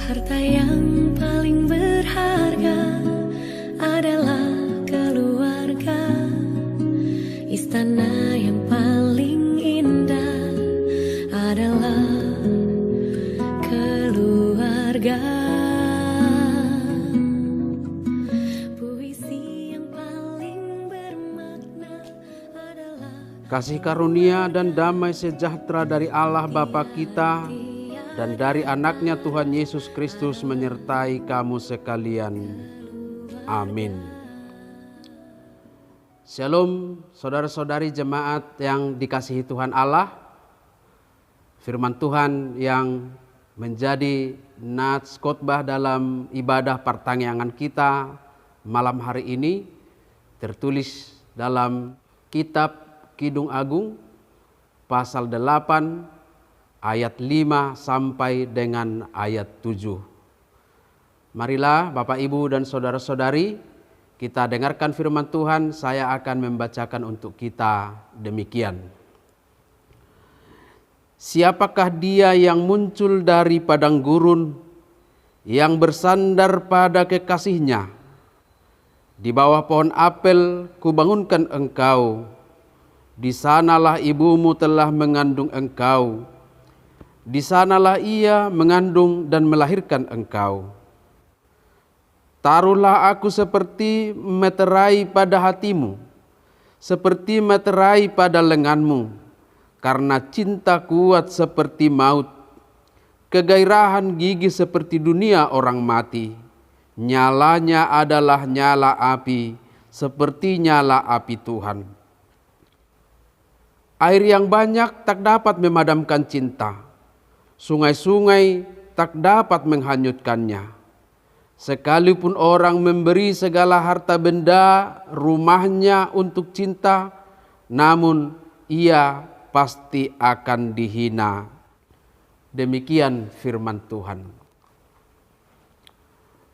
Harta yang paling berharga adalah keluarga. Istana yang paling indah adalah keluarga. Puisi yang paling bermakna adalah Kasih karunia dan damai sejahtera dari Allah Bapa kita dan dari anaknya Tuhan Yesus Kristus menyertai kamu sekalian. Amin. Shalom saudara-saudari jemaat yang dikasihi Tuhan Allah. Firman Tuhan yang menjadi nats khotbah dalam ibadah pertangyangan kita malam hari ini tertulis dalam kitab Kidung Agung pasal 8 ayat 5 sampai dengan ayat 7. Marilah Bapak Ibu dan saudara-saudari, kita dengarkan firman Tuhan. Saya akan membacakan untuk kita demikian. Siapakah dia yang muncul dari padang gurun, yang bersandar pada kekasihnya? Di bawah pohon apel kubangunkan engkau, di sanalah ibumu telah mengandung engkau. Di sanalah ia mengandung dan melahirkan engkau. Taruhlah aku seperti meterai pada hatimu, seperti meterai pada lenganmu, karena cinta kuat seperti maut, kegairahan gigi seperti dunia orang mati. Nyalanya adalah nyala api, seperti nyala api Tuhan. Air yang banyak tak dapat memadamkan cinta. Sungai-sungai tak dapat menghanyutkannya. Sekalipun orang memberi segala harta benda rumahnya untuk cinta, namun ia pasti akan dihina. Demikian firman Tuhan.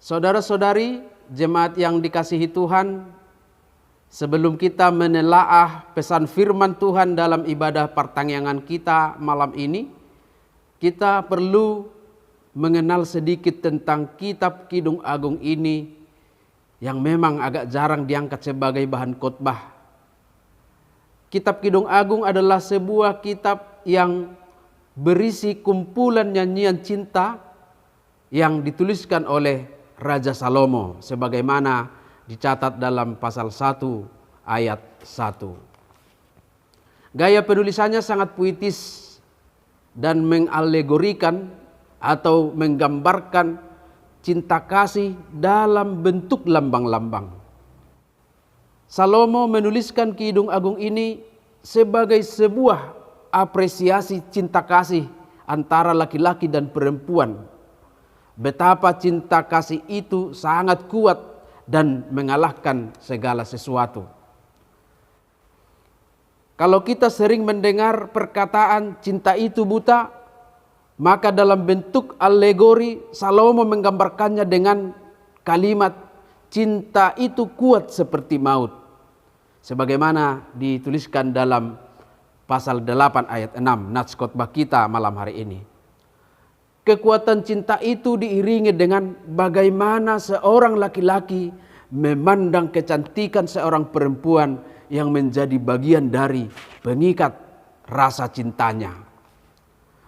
Saudara-saudari jemaat yang dikasihi Tuhan, sebelum kita menelaah pesan firman Tuhan dalam ibadah pertangyangan kita malam ini, kita perlu mengenal sedikit tentang kitab Kidung Agung ini yang memang agak jarang diangkat sebagai bahan khotbah. Kitab Kidung Agung adalah sebuah kitab yang berisi kumpulan nyanyian cinta yang dituliskan oleh Raja Salomo sebagaimana dicatat dalam pasal 1 ayat 1. Gaya penulisannya sangat puitis dan mengalegorikan atau menggambarkan cinta kasih dalam bentuk lambang-lambang. Salomo menuliskan Kidung Agung ini sebagai sebuah apresiasi cinta kasih antara laki-laki dan perempuan. Betapa cinta kasih itu sangat kuat dan mengalahkan segala sesuatu. Kalau kita sering mendengar perkataan cinta itu buta, maka dalam bentuk alegori Salomo menggambarkannya dengan kalimat cinta itu kuat seperti maut. Sebagaimana dituliskan dalam pasal 8 ayat 6 nats khotbah kita malam hari ini. Kekuatan cinta itu diiringi dengan bagaimana seorang laki-laki memandang kecantikan seorang perempuan yang menjadi bagian dari pengikat rasa cintanya.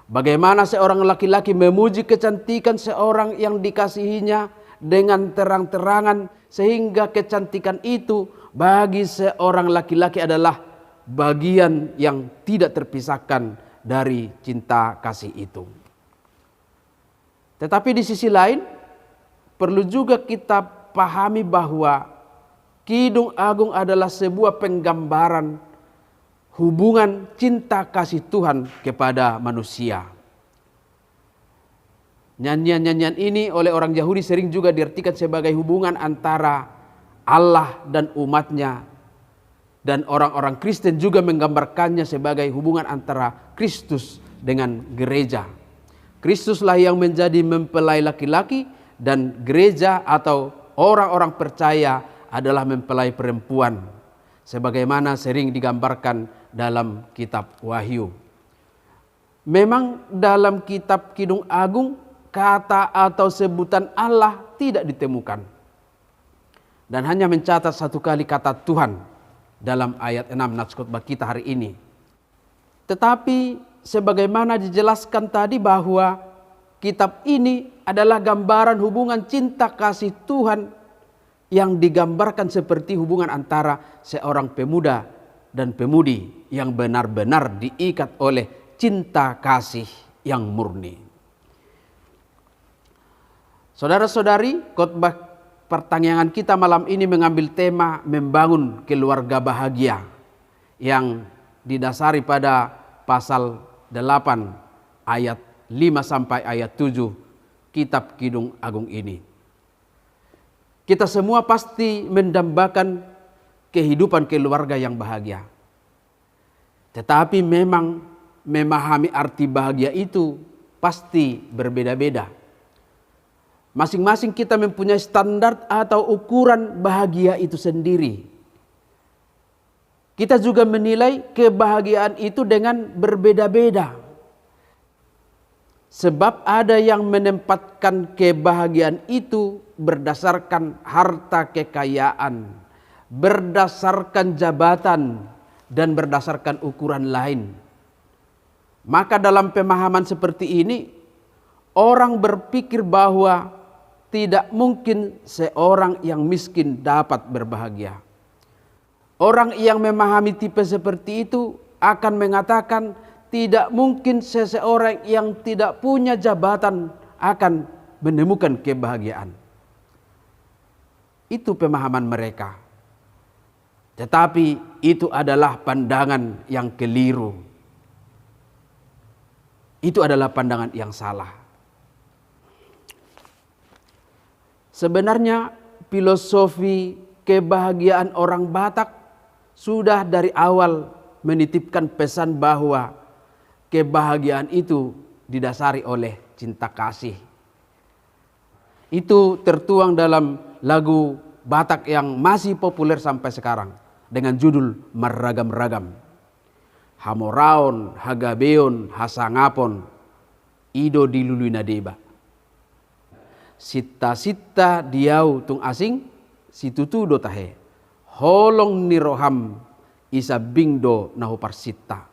Bagaimana seorang laki-laki memuji kecantikan seorang yang dikasihinya dengan terang-terangan sehingga kecantikan itu bagi seorang laki-laki adalah bagian yang tidak terpisahkan dari cinta kasih itu. Tetapi di sisi lain perlu juga kita pahami bahwa Kidung Agung adalah sebuah penggambaran hubungan cinta kasih Tuhan kepada manusia. Nyanyian-nyanyian ini oleh orang Yahudi sering juga diartikan sebagai hubungan antara Allah dan umatnya. Dan orang-orang Kristen juga menggambarkannya sebagai hubungan antara Kristus dengan gereja. Kristuslah yang menjadi mempelai laki-laki dan gereja atau orang-orang percaya adalah mempelai perempuan, sebagaimana sering digambarkan dalam kitab Wahyu. Memang dalam kitab Kidung Agung kata atau sebutan Allah tidak ditemukan. Dan hanya mencatat satu kali kata Tuhan dalam ayat 6 nats khotbah kita hari ini. Tetapi sebagaimana dijelaskan tadi bahwa kitab ini adalah gambaran hubungan cinta kasih Tuhan yang digambarkan seperti hubungan antara seorang pemuda dan pemudi yang benar-benar diikat oleh cinta kasih yang murni. Saudara-saudari, khotbah pertanyaan kita malam ini mengambil tema membangun keluarga bahagia yang didasari pada pasal 8 ayat 5 sampai ayat 7 kitab Kidung Agung ini. Kita semua pasti mendambakan kehidupan keluarga yang bahagia. Tetapi memang memahami arti bahagia itu pasti berbeda-beda. Masing-masing kita mempunyai standar atau ukuran bahagia itu sendiri. Kita juga menilai kebahagiaan itu dengan berbeda-beda. Sebab ada yang menempatkan kebahagiaan itu berdasarkan harta kekayaan, berdasarkan jabatan, dan berdasarkan ukuran lain. Maka dalam pemahaman seperti ini, orang berpikir bahwa tidak mungkin seorang yang miskin dapat berbahagia. Orang yang memahami tipe seperti itu akan mengatakan tidak mungkin seseorang yang tidak punya jabatan akan menemukan kebahagiaan. Itu pemahaman mereka. Tetapi itu adalah pandangan yang keliru. Itu adalah pandangan yang salah. Sebenarnya filosofi kebahagiaan orang Batak sudah dari awal menitipkan pesan bahwa kebahagiaan itu didasari oleh cinta kasih. Itu tertuang dalam lagu Batak yang masih populer sampai sekarang dengan judul Maragam-ragam. Hamoraon, hagabeon, hasangapon, ido dilului nadeba. Sita-sita diau tung asing, situtu do tahe. Holong niroham, isa bingdo nahupar sita.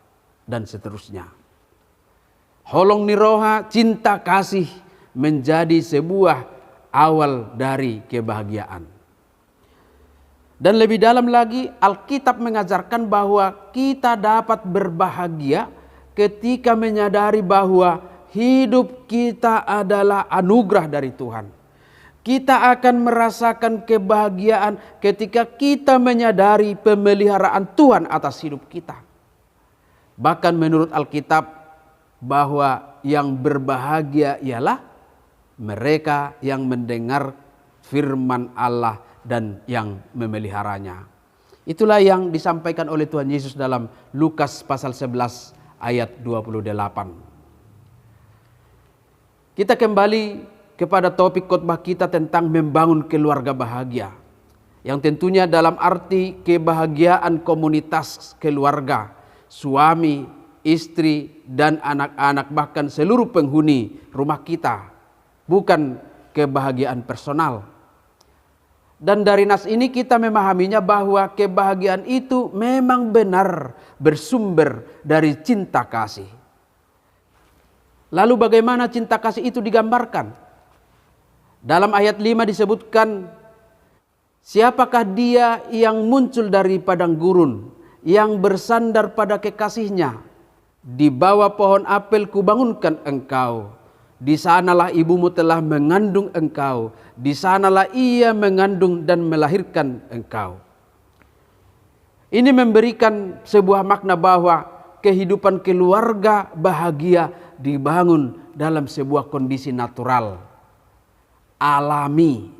Dan seterusnya. Holong niroha, cinta kasih menjadi sebuah awal dari kebahagiaan. Dan lebih dalam lagi, Alkitab mengajarkan bahwa kita dapat berbahagia ketika menyadari bahwa hidup kita adalah anugerah dari Tuhan. Kita akan merasakan kebahagiaan ketika kita menyadari pemeliharaan Tuhan atas hidup kita. Bahkan menurut Alkitab bahwa yang berbahagia ialah mereka yang mendengar firman Allah dan yang memeliharanya. Itulah yang disampaikan oleh Tuhan Yesus dalam Lukas pasal 11 ayat 28. Kita kembali kepada topik khotbah kita tentang membangun keluarga bahagia. Yang tentunya dalam arti kebahagiaan komunitas keluarga, suami, istri, dan anak-anak bahkan seluruh penghuni rumah kita. Bukan kebahagiaan personal. Dan dari nas ini kita memahaminya bahwa kebahagiaan itu memang benar bersumber dari cinta kasih. Lalu bagaimana cinta kasih itu digambarkan? Dalam ayat 5 disebutkan, siapakah dia yang muncul dari padang gurun, yang bersandar pada kekasihnya? Di bawah pohon apel kubangunkan engkau. Di sanalah ibumu telah mengandung engkau. Di sanalah ia mengandung dan melahirkan engkau. Ini memberikan sebuah makna bahwa kehidupan keluarga bahagia dibangun dalam sebuah kondisi natural, alami,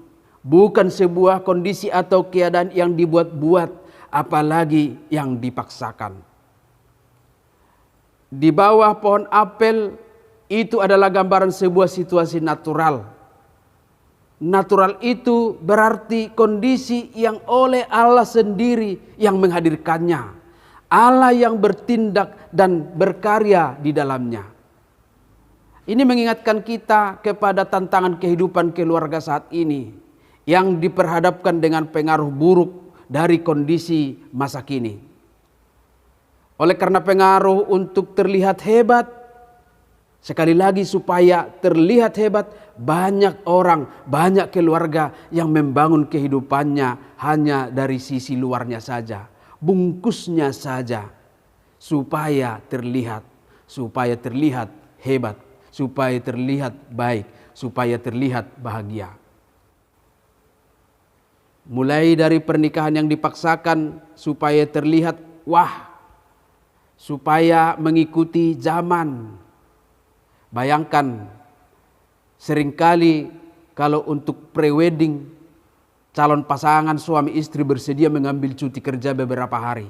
bukan sebuah kondisi atau keadaan yang dibuat-buat, apalagi yang dipaksakan. Di bawah pohon apel itu adalah gambaran sebuah situasi natural. Natural itu berarti kondisi yang oleh Allah sendiri yang menghadirkannya. Allah yang bertindak dan berkarya di dalamnya. Ini mengingatkan kita kepada tantangan kehidupan keluarga saat ini yang diperhadapkan dengan pengaruh buruk dari kondisi masa kini. Oleh karena pengaruh untuk terlihat hebat, sekali lagi supaya terlihat hebat, banyak orang, banyak keluarga yang membangun kehidupannya hanya dari sisi luarnya saja, bungkusnya saja, supaya terlihat hebat, supaya terlihat baik, supaya terlihat bahagia. Mulai dari pernikahan yang dipaksakan supaya terlihat wah, supaya mengikuti zaman. Bayangkan, seringkali kalau untuk pre-wedding, calon pasangan suami istri bersedia mengambil cuti kerja beberapa hari.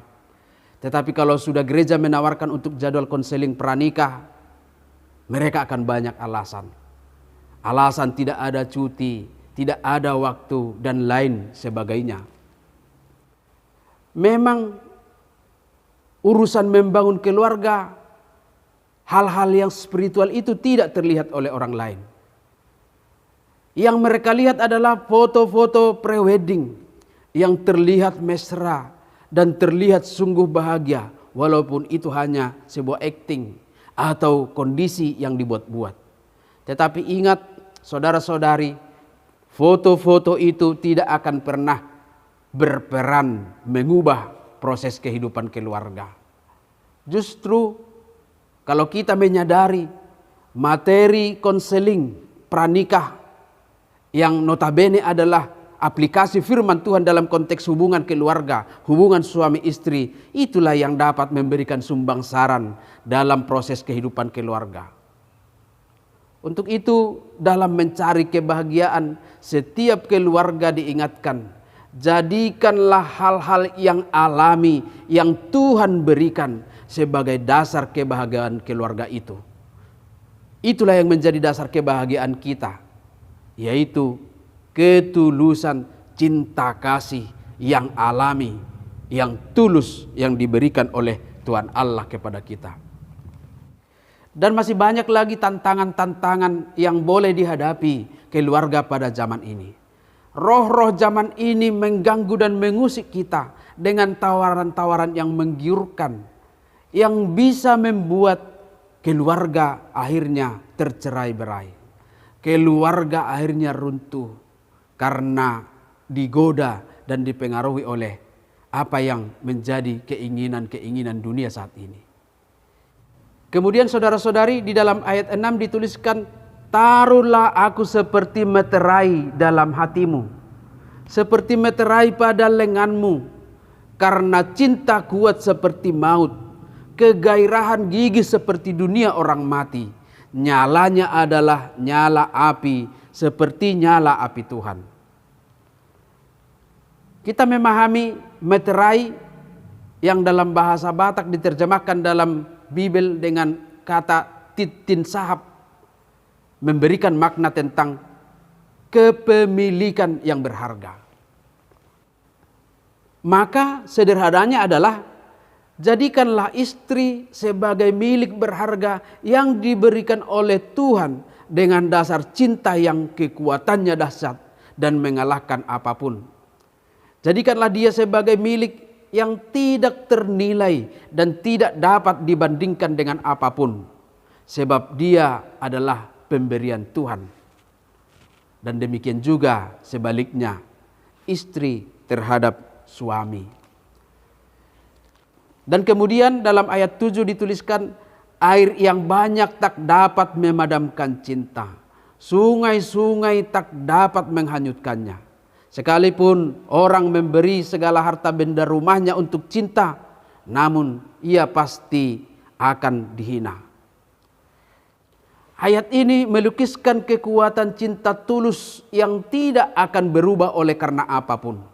Tetapi kalau sudah gereja menawarkan untuk jadwal konseling pranikah, mereka akan banyak alasan. Alasan tidak ada cuti, tidak ada waktu, dan lain sebagainya. Memang urusan membangun keluarga, hal-hal yang spiritual itu tidak terlihat oleh orang lain. Yang mereka lihat adalah foto-foto pre-wedding yang terlihat mesra dan terlihat sungguh bahagia, walaupun itu hanya sebuah acting atau kondisi yang dibuat-buat. Tetapi ingat saudara-saudari, foto-foto itu tidak akan pernah berperan mengubah proses kehidupan keluarga. Justru kalau kita menyadari materi konseling pranikah yang notabene adalah aplikasi firman Tuhan dalam konteks hubungan keluarga, hubungan suami istri, itulah yang dapat memberikan sumbang saran dalam proses kehidupan keluarga. Untuk itu, dalam mencari kebahagiaan, setiap keluarga diingatkan, jadikanlah hal-hal yang alami yang Tuhan berikan sebagai dasar kebahagiaan keluarga itu. Itulah yang menjadi dasar kebahagiaan kita, yaitu ketulusan cinta kasih yang alami, yang tulus yang diberikan oleh Tuhan Allah kepada kita. Dan masih banyak lagi tantangan-tantangan yang boleh dihadapi keluarga pada zaman ini. Roh-roh zaman ini mengganggu dan mengusik kita dengan tawaran-tawaran yang menggiurkan, yang bisa membuat keluarga akhirnya tercerai-berai. Keluarga akhirnya runtuh karena digoda dan dipengaruhi oleh apa yang menjadi keinginan-keinginan dunia saat ini. Kemudian saudara-saudari, di dalam ayat 6 dituliskan, taruhlah aku seperti meterai dalam hatimu, seperti meterai pada lenganmu, karena cinta kuat seperti maut, kegairahan gigih seperti dunia orang mati, nyalanya adalah nyala api seperti nyala api Tuhan. Kita memahami meterai yang dalam bahasa Batak diterjemahkan dalam Bible dengan kata titin sahab, memberikan makna tentang kepemilikan yang berharga. Maka sederhananya adalah jadikanlah istri sebagai milik berharga yang diberikan oleh Tuhan dengan dasar cinta yang kekuatannya dahsyat dan mengalahkan apapun. Jadikanlah dia sebagai milik yang tidak ternilai dan tidak dapat dibandingkan dengan apapun, sebab dia adalah pemberian Tuhan. Dan demikian juga sebaliknya, istri terhadap suami. Dan kemudian dalam ayat 7 dituliskan, air yang banyak tak dapat memadamkan cinta, sungai-sungai tak dapat menghanyutkannya. Sekalipun orang memberi segala harta benda rumahnya untuk cinta, namun ia pasti akan dihina. Ayat ini melukiskan kekuatan cinta tulus yang tidak akan berubah oleh karena apapun.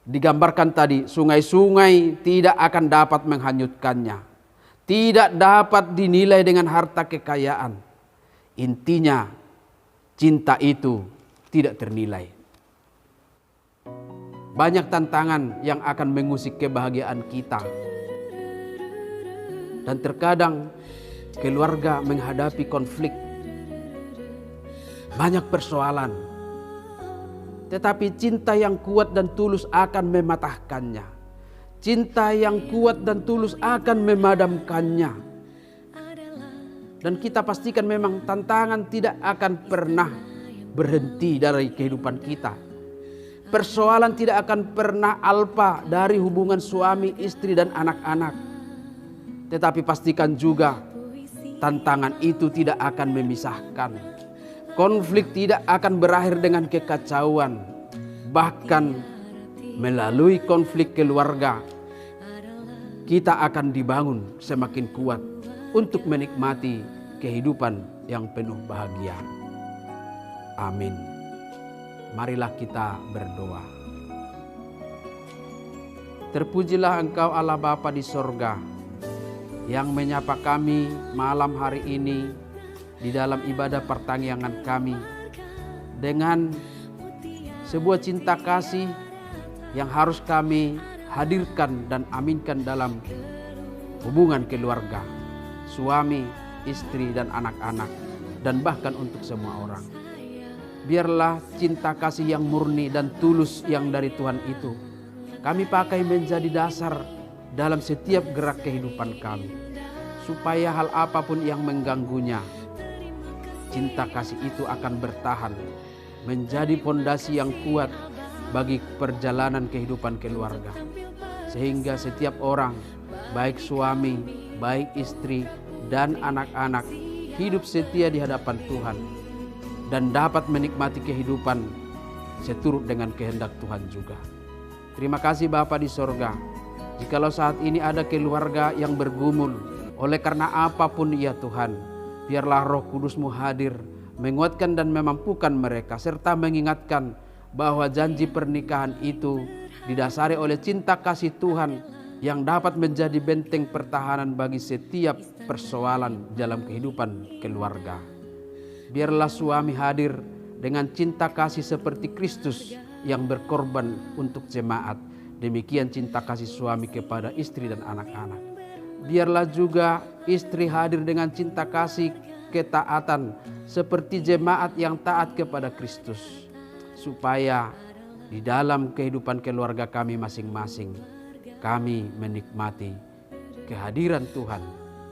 Digambarkan tadi, sungai-sungai tidak akan dapat menghanyutkannya, tidak dapat dinilai dengan harta kekayaan. Intinya, cinta itu tidak ternilai. Banyak tantangan yang akan mengusik kebahagiaan kita. Dan terkadang keluarga menghadapi konflik, banyak persoalan. Tetapi cinta yang kuat dan tulus akan mematahkannya. Cinta yang kuat dan tulus akan memadamkannya. Dan kita pastikan memang tantangan tidak akan pernah berhenti dari kehidupan kita. Persoalan tidak akan pernah alpa dari hubungan suami, istri, dan anak-anak. Tetapi pastikan juga tantangan itu tidak akan memisahkan. Konflik tidak akan berakhir dengan kekacauan. Bahkan melalui konflik keluarga, kita akan dibangun semakin kuat untuk menikmati kehidupan yang penuh bahagia. Amin. Marilah kita berdoa. Terpujilah Engkau Allah Bapa di sorga, yang menyapa kami malam hari ini di dalam ibadah pertanggihan kami dengan sebuah cinta kasih yang harus kami hadirkan dan aminkan dalam hubungan keluarga, suami, istri, dan anak-anak, dan bahkan untuk semua orang. Biarlah cinta kasih yang murni dan tulus yang dari Tuhan itu kami pakai menjadi dasar dalam setiap gerak kehidupan kami, supaya hal apapun yang mengganggunya, cinta kasih itu akan bertahan menjadi fondasi yang kuat bagi perjalanan kehidupan keluarga. Sehingga setiap orang, baik suami, baik istri, dan anak-anak hidup setia di hadapan Tuhan dan dapat menikmati kehidupan seturut dengan kehendak Tuhan juga. Terima kasih Bapa di sorga. Jikalau saat ini ada keluarga yang bergumul oleh karena apapun ya Tuhan, biarlah Roh Kudus-Mu hadir, menguatkan dan memampukan mereka, serta mengingatkan bahwa janji pernikahan itu didasari oleh cinta kasih Tuhan yang dapat menjadi benteng pertahanan bagi setiap persoalan dalam kehidupan keluarga. Biarlah suami hadir dengan cinta kasih seperti Kristus yang berkorban untuk jemaat. Demikian cinta kasih suami kepada istri dan anak-anak. Biarlah juga istri hadir dengan cinta kasih ketaatan seperti jemaat yang taat kepada Kristus, supaya di dalam kehidupan keluarga kami masing-masing kami menikmati kehadiran Tuhan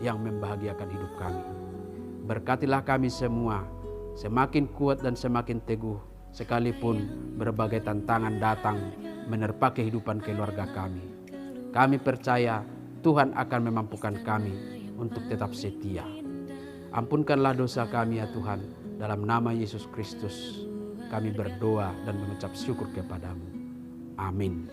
yang membahagiakan hidup kami. Berkatilah kami semua semakin kuat dan semakin teguh, sekalipun berbagai tantangan datang menerpa kehidupan keluarga kami. Kami percaya Tuhan akan memampukan kami untuk tetap setia. Ampunkanlah dosa kami ya Tuhan, dalam nama Yesus Kristus kami berdoa dan mengucap syukur kepadamu. Amin.